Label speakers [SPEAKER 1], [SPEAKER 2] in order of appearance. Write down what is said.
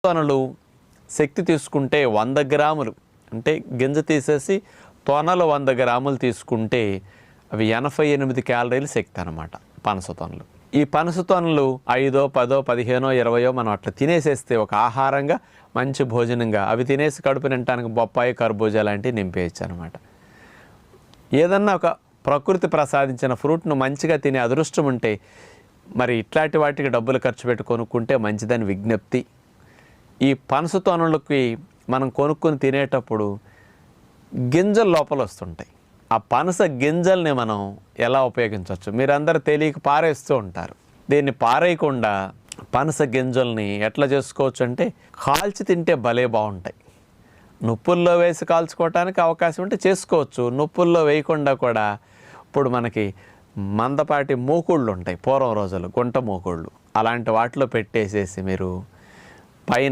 [SPEAKER 1] తొనలు శక్తి తీసుకుంటే 100 గ్రాములు, అంటే గింజ తీసేసి తొనలు 100 గ్రాములు తీసుకుంటే అవి 88 క్యాలరీలు శక్తి అన్నమాట పనస తొనలు. ఈ పనస తొనలు 5, 10, 15, 20 మనం అట్లా తినేసేస్తే ఒక ఆహారంగా మంచి భోజనంగా అవి తినేసి కడుపు నిండటానికి బొప్పాయి, కర్బూజా లాంటివి నింపేయచ్చు అనమాట. ఏదన్నా ఒక ప్రకృతి ప్రసాదించిన ఫ్రూట్ను మంచిగా తినే అదృష్టం ఉంటే మరి ఇట్లాంటి వాటికి డబ్బులు ఖర్చు పెట్టి కొనుక్కుంటే మంచిదని విజ్ఞప్తి. ఈ పనస తొనలకి మనం కొనుక్కొని తినేటప్పుడు గింజలు లోపల వస్తుంటాయి. ఆ పనస గింజల్ని మనం ఎలా ఉపయోగించవచ్చు? మీరందరూ తెలియక పారేస్తూ ఉంటారు. దీన్ని పారేయకుండా పనస గింజల్ని ఎట్లా చేసుకోవచ్చు అంటే కాల్చి తింటే భలే బాగుంటాయి. నుప్పుల్లో వేసి కాల్చుకోవటానికి అవకాశం ఉంటే చేసుకోవచ్చు. నుప్పుల్లో వేయకుండా కూడా ఇప్పుడు మనకి మందపాటి మూకుళ్ళు ఉంటాయి, పూర్వం రోజులు గుంట మూకుళ్ళు, అలాంటి వాటిలో పెట్టేసేసి మీరు పైన